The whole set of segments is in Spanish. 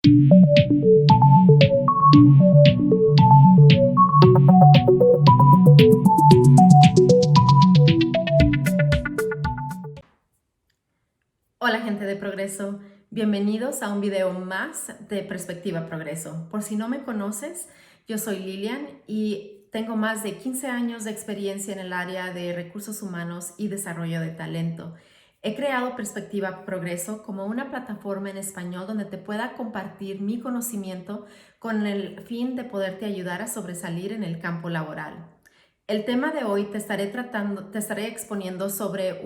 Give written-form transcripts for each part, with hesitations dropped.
Hola gente de Progreso, bienvenidos a un video más de Perspectiva Progreso. Por si no me conoces, yo soy Lilian y tengo más de 15 años de experiencia en el área de recursos humanos y desarrollo de talento. He creado Perspectiva Progreso como una plataforma en español donde te pueda compartir mi conocimiento con el fin de poderte ayudar a sobresalir en el campo laboral. El tema de hoy te estaré exponiendo sobre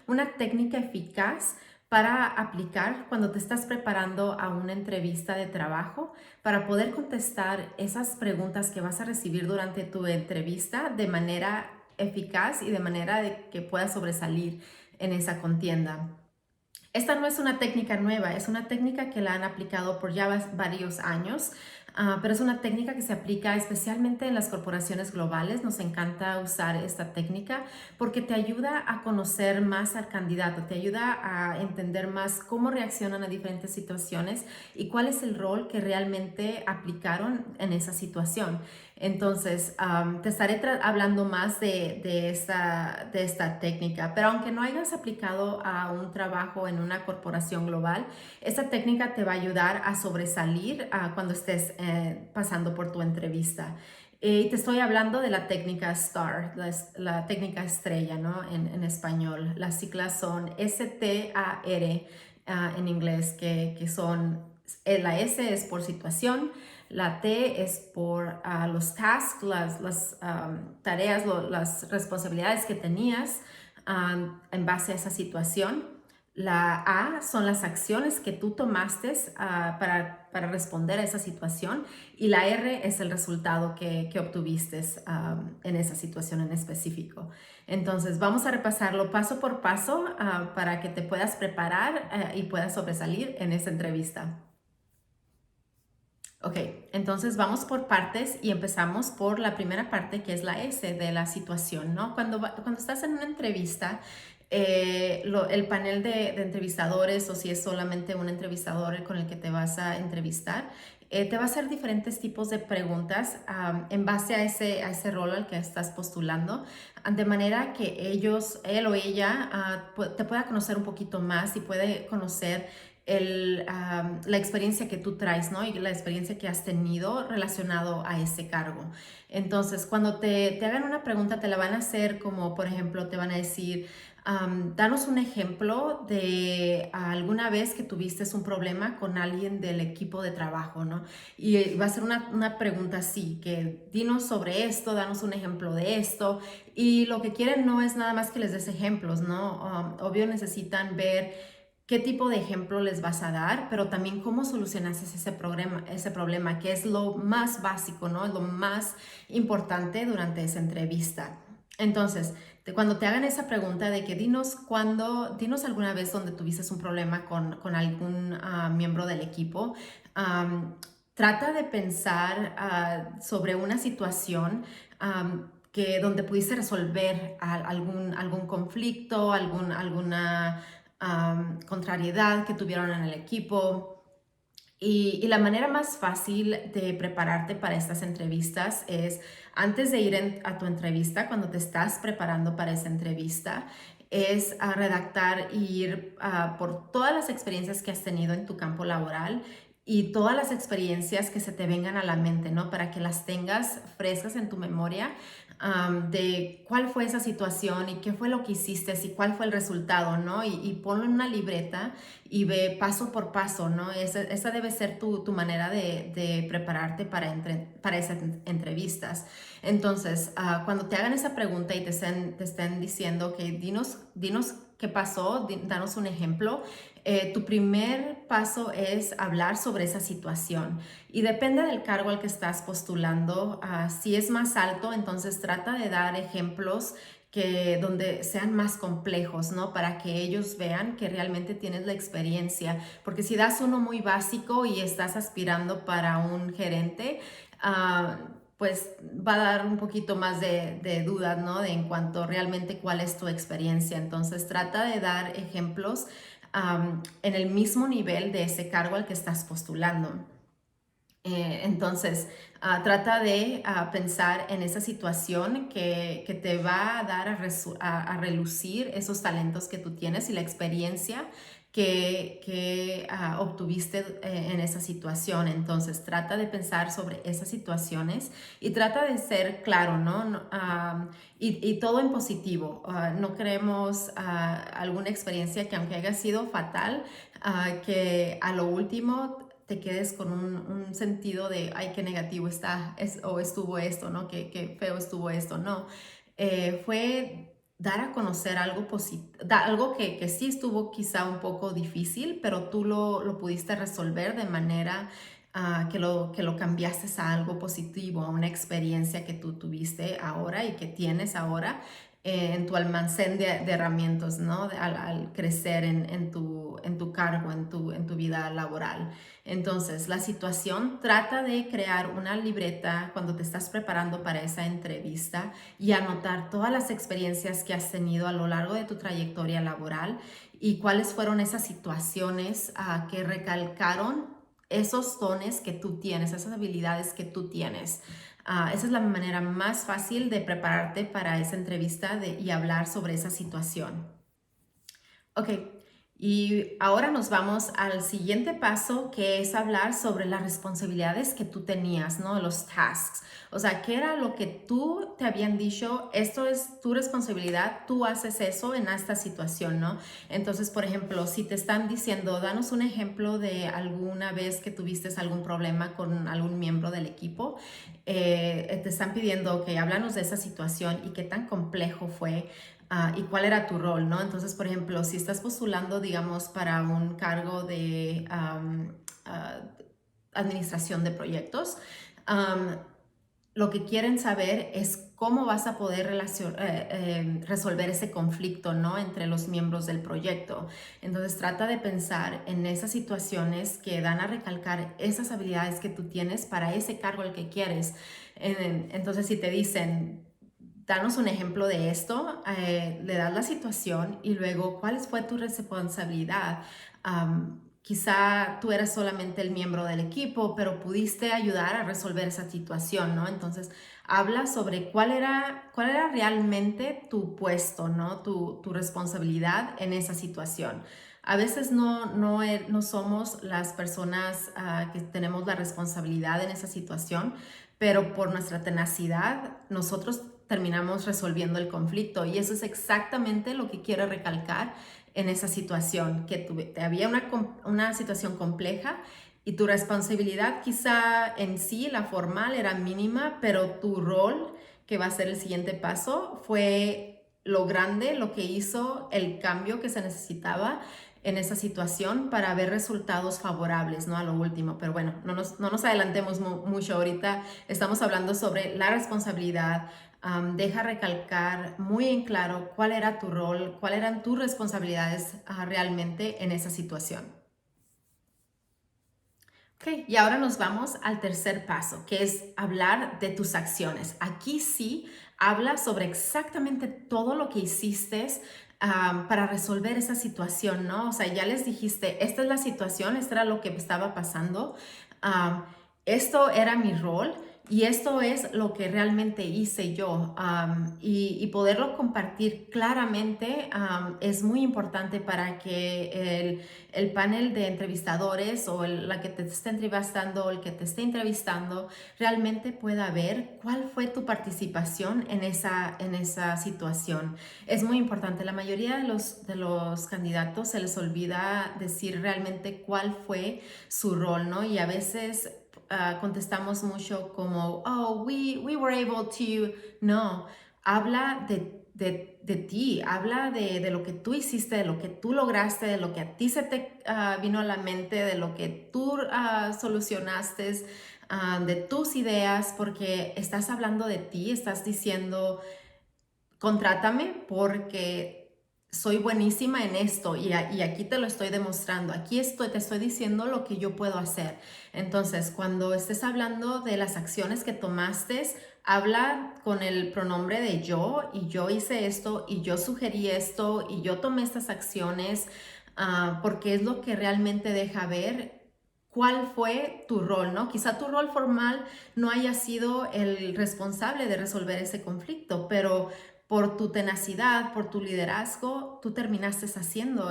una técnica eficaz para aplicar cuando te estás preparando a una entrevista de trabajo para poder contestar esas preguntas que vas a recibir durante tu entrevista de manera eficaz y de manera de que puedas sobresalir en esa contienda. Esta no es una técnica nueva, es una técnica que la han aplicado por ya varios años, pero es una técnica que se aplica especialmente en las corporaciones globales. Nos encanta usar esta técnica porque te ayuda a conocer más al candidato, te ayuda a entender más cómo reaccionan a diferentes situaciones y cuál es el rol que realmente aplicaron en esa situación. Entonces, te estaré hablando más de esta técnica, pero aunque no hayas aplicado a un trabajo en una corporación global, esta técnica te va a ayudar a sobresalir cuando estés pasando por tu entrevista. Y te estoy hablando de la técnica STAR, la técnica estrella, ¿no? En español. Las siglas son STAR en inglés, que son, la S es por situación, la T es por los tasks, las tareas, las responsabilidades que tenías en base a esa situación. La A son las acciones que tú tomaste para responder a esa situación. Y la R es el resultado que obtuviste en esa situación en específico. Entonces, vamos a repasarlo paso por paso para que te puedas preparar y puedas sobresalir en esa entrevista. Ok, entonces vamos por partes y empezamos por la primera parte, que es la S de la situación, ¿no? Cuando estás en una entrevista, el panel de entrevistadores, o si es solamente un entrevistador con el que te vas a entrevistar, te va a hacer diferentes tipos de preguntas en base a ese rol al que estás postulando, de manera que él o ella te pueda conocer un poquito más y puede conocer la experiencia que tú traes, ¿no? Y la experiencia que has tenido relacionado a ese cargo. Entonces, cuando te hagan una pregunta, te la van a hacer como, por ejemplo, te van a decir, danos un ejemplo de alguna vez que tuviste un problema con alguien del equipo de trabajo, ¿no? Y va a ser una pregunta así, que dinos sobre esto, danos un ejemplo de esto. Y lo que quieren no es nada más que les des ejemplos, ¿no? Obvio necesitan ver qué tipo de ejemplo les vas a dar, pero también cómo solucionaste ese problema, que es lo más básico, ¿no? Lo más importante durante esa entrevista. Entonces, cuando te hagan esa pregunta de que dinos alguna vez donde tuviste un problema con algún miembro del equipo, trata de pensar sobre una situación donde pudiste resolver algún conflicto, alguna contrariedad que tuvieron en el equipo. Y la manera más fácil de prepararte para estas entrevistas es antes de ir a tu entrevista, cuando te estás preparando para esa entrevista, es a redactar e ir por todas las experiencias que has tenido en tu campo laboral y todas las experiencias que se te vengan a la mente, ¿no? Para que las tengas frescas en tu memoria, de cuál fue esa situación y qué fue lo que hiciste y cuál fue el resultado, ¿no? Y ponlo en una libreta y ve paso por paso, ¿no? Esa debe ser tu manera de prepararte para esas entrevistas. Entonces, cuando te hagan esa pregunta y te estén diciendo que dinos qué pasó, danos un ejemplo, tu primer paso es hablar sobre esa situación. Y depende del cargo al que estás postulando. Si es más alto, entonces trata de dar ejemplos donde sean más complejos, ¿no? Para que ellos vean que realmente tienes la experiencia. Porque si das uno muy básico y estás aspirando para un gerente, pues va a dar un poquito más de dudas, ¿no? En cuanto realmente cuál es tu experiencia. Entonces trata de dar ejemplos en el mismo nivel de ese cargo al que estás postulando. Entonces, trata de pensar en esa situación que te va a dar a relucir esos talentos que tú tienes y la experiencia que obtuviste en esa situación. Entonces, trata de pensar sobre esas situaciones y trata de ser claro, ¿no? Y todo en positivo. No queremos alguna experiencia que aunque haya sido fatal, que a lo último te quedes con un sentido de, ay, qué negativo está, o estuvo esto, ¿no? Qué feo estuvo esto, no. Fue dar a conocer algo algo que sí estuvo quizá un poco difícil, pero tú lo pudiste resolver de manera que lo cambiaste a algo positivo, a una experiencia que tú tuviste ahora y que tienes ahora en tu almacén de herramientas, ¿no? Al crecer en tu cargo, en tu vida laboral. Entonces, la situación trata de crear una libreta cuando te estás preparando para esa entrevista y anotar todas las experiencias que has tenido a lo largo de tu trayectoria laboral y cuáles fueron esas situaciones que recalcaron esos dones que tú tienes, esas habilidades que tú tienes. Esa es la manera más fácil de prepararte para esa entrevista y hablar sobre esa situación. Ok, y ahora nos vamos al siguiente paso, que es hablar sobre las responsabilidades que tú tenías, ¿no? Los tasks. O sea, ¿qué era lo que tú te habían dicho? Esto es tu responsabilidad, tú haces eso en esta situación, ¿no? Entonces, por ejemplo, si te están diciendo, danos un ejemplo de alguna vez que tuviste algún problema con algún miembro del equipo, te están pidiendo que háblanos de esa situación y qué tan complejo fue. Y cuál era tu rol, ¿no? Entonces, por ejemplo, si estás postulando, digamos, para un cargo de administración de proyectos, lo que quieren saber es cómo vas a poder resolver ese conflicto, ¿no? Entre los miembros del proyecto. Entonces, trata de pensar en esas situaciones que dan a recalcar esas habilidades que tú tienes para ese cargo al que quieres. Entonces, si te dicen, danos un ejemplo de esto, le das la situación y luego cuál fue tu responsabilidad. Quizá tú eres solamente el miembro del equipo, pero pudiste ayudar a resolver esa situación, ¿no? Entonces, habla sobre cuál era realmente tu puesto, ¿no? Tu responsabilidad en esa situación. A veces no somos las personas que tenemos la responsabilidad en esa situación, pero por nuestra tenacidad nosotros terminamos resolviendo el conflicto y eso es exactamente lo que quiero recalcar en esa situación, que había una situación compleja y tu responsabilidad quizá en sí, la formal, era mínima, pero tu rol, que va a ser el siguiente paso, fue lo grande, lo que hizo el cambio que se necesitaba en esa situación para ver resultados favorables, ¿no? A lo último, pero bueno, no nos adelantemos mucho ahorita, estamos hablando sobre la responsabilidad. Deja recalcar muy en claro cuál era tu rol, cuáles eran tus responsabilidades realmente en esa situación. Ok, y ahora nos vamos al tercer paso, que es hablar de tus acciones. Aquí sí habla sobre exactamente todo lo que hiciste para resolver esa situación, ¿no? O sea, ya les dijiste, esta es la situación, esto era lo que estaba pasando, esto era mi rol. Y esto es lo que realmente hice yo y poderlo compartir claramente es muy importante para que el panel de entrevistadores o la que te esté entrevistando o el que te esté entrevistando realmente pueda ver cuál fue tu participación en esa situación. Es muy importante. La mayoría de los candidatos se les olvida decir realmente cuál fue su rol, ¿no? Y a veces contestamos mucho como, oh, we were able to. No, habla de ti, habla de lo que tú hiciste, de lo que tú lograste, de lo que a ti se te vino a la mente, de lo que tú solucionaste, de tus ideas, porque estás hablando de ti, estás diciendo, contrátame porque soy buenísima en esto y aquí te lo estoy demostrando, te estoy diciendo lo que yo puedo hacer. Entonces, cuando estés hablando de las acciones que tomaste, habla con el pronombre de yo y yo hice esto y yo sugerí esto y yo tomé estas acciones. porque es lo que realmente deja ver cuál fue tu rol, ¿no? Quizá tu rol formal no haya sido el responsable de resolver ese conflicto, pero por tu tenacidad, por tu liderazgo, tú terminaste haciendo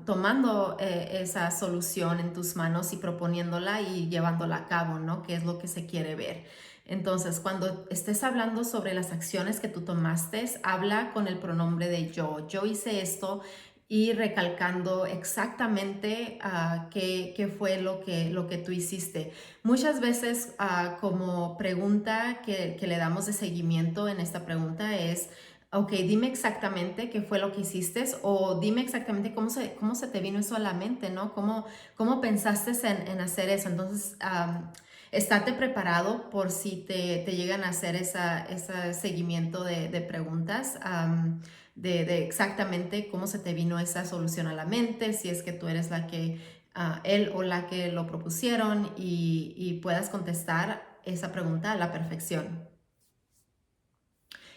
tomando esa solución en tus manos y proponiéndola y llevándola a cabo, ¿no? Que es lo que se quiere ver. Entonces, cuando estés hablando sobre las acciones que tú tomaste, habla con el pronombre de yo. Yo hice esto y recalcando exactamente qué fue lo que tú hiciste. Muchas veces como pregunta que le damos de seguimiento en esta pregunta es, ok, dime exactamente qué fue lo que hiciste o dime exactamente cómo se te vino eso a la mente, ¿no? ¿Cómo pensaste en hacer eso? Entonces, estate preparado por si te llegan a hacer ese seguimiento de preguntas. De exactamente cómo se te vino esa solución a la mente, si es que tú eres la que, él o la que lo propusieron y puedas contestar esa pregunta a la perfección.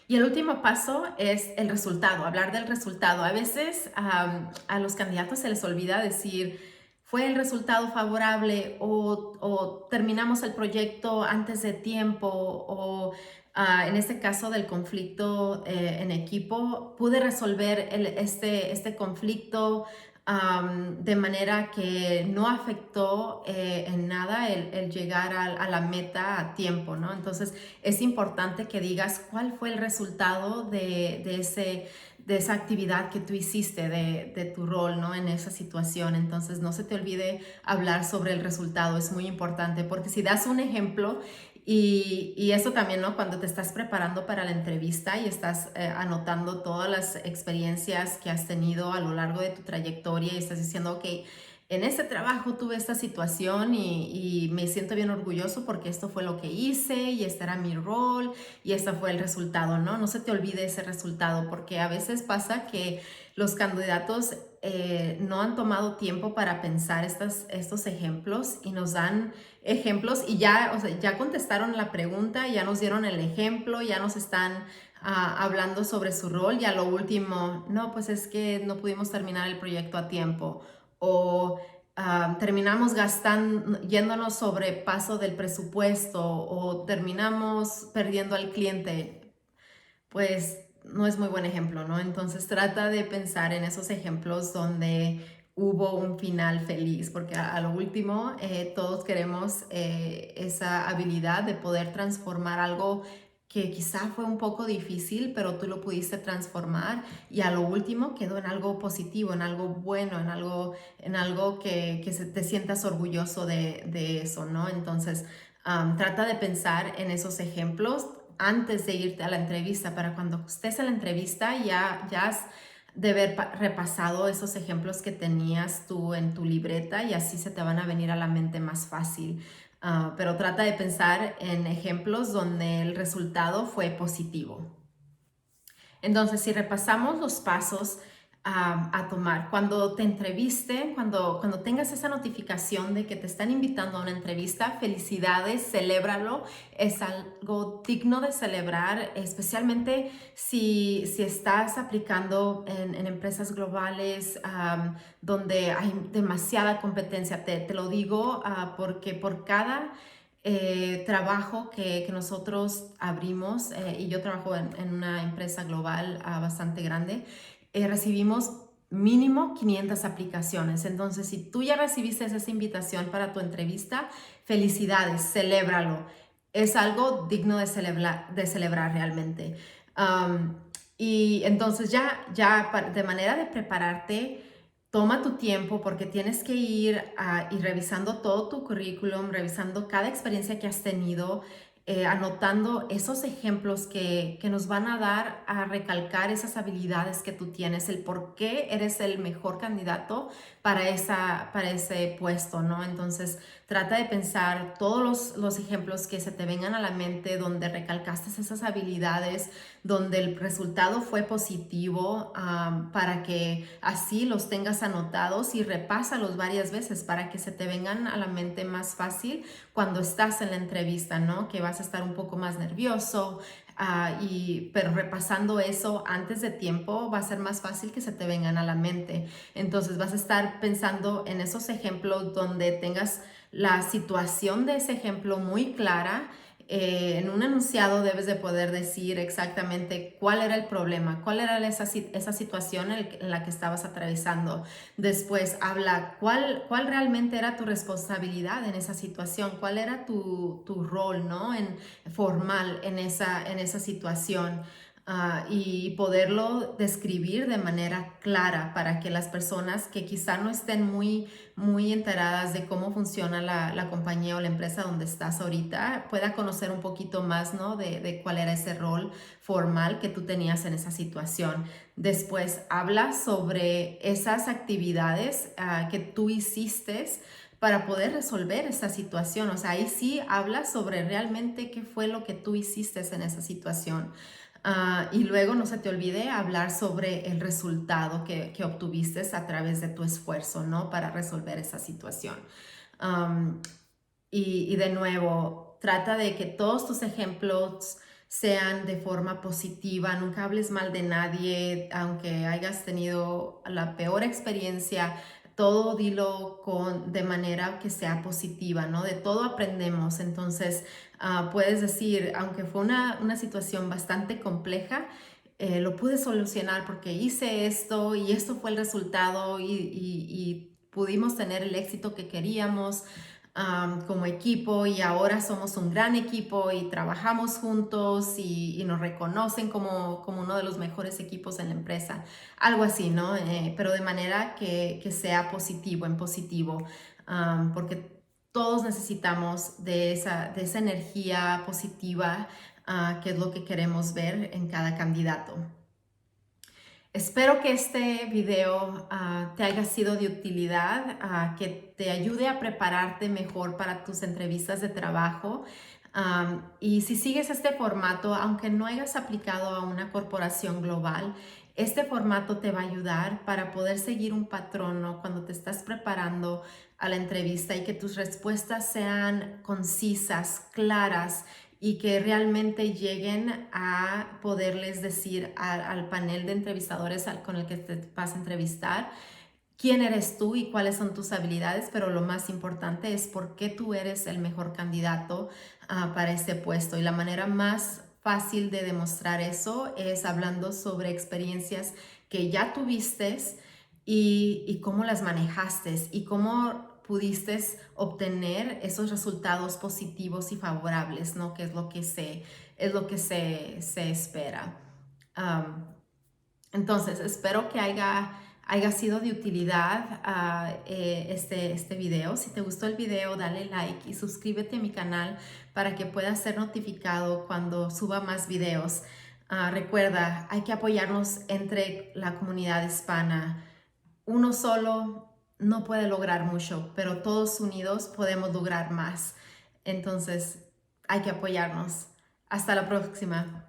Y el último paso es el resultado, hablar del resultado. A veces a los candidatos se les olvida decir, fue el resultado favorable o terminamos el proyecto antes de tiempo o en este caso del conflicto en equipo, pude resolver este conflicto de manera que no afectó en nada el llegar a la meta a tiempo, ¿no? Entonces es importante que digas cuál fue el resultado de esa actividad que tú hiciste, de tu rol, ¿no? En esa situación. Entonces no se te olvide hablar sobre el resultado, es muy importante porque si das un ejemplo y eso también, ¿no? Cuando te estás preparando para la entrevista y estás anotando todas las experiencias que has tenido a lo largo de tu trayectoria y estás diciendo, ok, en este trabajo tuve esta situación y me siento bien orgulloso porque esto fue lo que hice y este era mi rol y este fue el resultado, ¿no? No se te olvide ese resultado porque a veces pasa que los candidatos no han tomado tiempo para pensar estos ejemplos y nos dan ejemplos y ya, o sea, ya contestaron la pregunta, ya nos dieron el ejemplo, ya nos están hablando sobre su rol y a lo último, no, pues es que no pudimos terminar el proyecto a tiempo o terminamos gastando, yéndonos sobre paso del presupuesto o terminamos perdiendo al cliente, pues no es muy buen ejemplo, ¿no? Entonces trata de pensar en esos ejemplos donde hubo un final feliz, porque a lo último todos queremos esa habilidad de poder transformar algo que quizá fue un poco difícil, pero tú lo pudiste transformar y a lo último quedó en algo positivo, en algo bueno, en algo que te sientas orgulloso de eso, ¿no? Entonces, trata de pensar en esos ejemplos antes de irte a la entrevista, para cuando estés en la entrevista ya has de haber repasado esos ejemplos que tenías tú en tu libreta y así se te van a venir a la mente más fácil. Pero trata de pensar en ejemplos donde el resultado fue positivo. Entonces, si repasamos los pasos a tomar, cuando te entrevisten, cuando tengas esa notificación de que te están invitando a una entrevista, felicidades, celébralo, es algo digno de celebrar, especialmente si estás aplicando en empresas globales donde hay demasiada competencia. Te lo digo porque por cada trabajo que nosotros abrimos, y yo trabajo en una empresa global bastante grande, recibimos mínimo 500 aplicaciones. Entonces, si tú ya recibiste esa invitación para tu entrevista, felicidades, celébralo. Es algo digno de celebrar realmente. Um, y entonces de manera de prepararte, toma tu tiempo porque tienes que ir y revisando todo tu currículum, revisando cada experiencia que has tenido, anotando esos ejemplos que nos van a dar a recalcar esas habilidades que tú tienes, el por qué eres el mejor candidato para ese puesto, ¿no? Entonces, trata de pensar todos los ejemplos que se te vengan a la mente donde recalcaste esas habilidades, donde el resultado fue positivo, para que así los tengas anotados y repásalos varias veces para que se te vengan a la mente más fácil cuando estás en la entrevista, ¿no? Que vas a estar un poco más nervioso, pero repasando eso antes de tiempo va a ser más fácil que se te vengan a la mente. Entonces vas a estar pensando en esos ejemplos donde tengas la situación de ese ejemplo muy clara. En un enunciado debes de poder decir exactamente cuál era el problema, cuál era esa situación en la que estabas atravesando. Después habla cuál realmente era tu responsabilidad en esa situación, cuál era tu rol, ¿no? Formal en esa situación. Y poderlo describir de manera clara para que las personas que quizá no estén muy enteradas de cómo funciona la compañía o la empresa donde estás ahorita, pueda conocer un poquito más, ¿no? De cuál era ese rol formal que tú tenías en esa situación. Después habla sobre esas actividades que tú hiciste para poder resolver esa situación. O sea, ahí sí habla sobre realmente qué fue lo que tú hiciste en esa situación. Y luego no se te olvide hablar sobre el resultado que obtuviste a través de tu esfuerzo, ¿no? Para resolver esa situación. Um, y de nuevo, trata de que todos tus ejemplos sean de forma positiva, nunca hables mal de nadie, aunque hayas tenido la peor experiencia, todo dilo de manera que sea positiva, ¿no? De todo aprendemos, entonces puedes decir, aunque fue una situación bastante compleja, lo pude solucionar porque hice esto y esto fue el resultado y pudimos tener el éxito que queríamos como equipo y ahora somos un gran equipo y trabajamos juntos y nos reconocen como uno de los mejores equipos en la empresa. Algo así, ¿no? Pero de manera que sea positivo, en positivo, porque todos necesitamos de esa energía positiva, que es lo que queremos ver en cada candidato. Espero que este video te haya sido de utilidad, que te ayude a prepararte mejor para tus entrevistas de trabajo. Y si sigues este formato, aunque no hayas aplicado a una corporación global, este formato te va a ayudar para poder seguir un patrón, ¿no? Cuando te estás preparando a la entrevista y que tus respuestas sean concisas, claras y que realmente lleguen a poderles decir al panel de entrevistadores con el que te vas a entrevistar quién eres tú y cuáles son tus habilidades, pero lo más importante es por qué tú eres el mejor candidato para este puesto. Y la manera más fácil de demostrar eso es hablando sobre experiencias que ya tuviste y cómo las manejaste y cómo pudiste obtener esos resultados positivos y favorables, ¿no? Que es lo que se espera. Um, entonces, espero que haya sido de utilidad este video. Si te gustó el video, dale like y suscríbete a mi canal para que puedas ser notificado cuando suba más videos. Recuerda, hay que apoyarnos entre la comunidad hispana. Uno solo no puede lograr mucho, pero todos unidos podemos lograr más. Entonces, hay que apoyarnos. Hasta la próxima.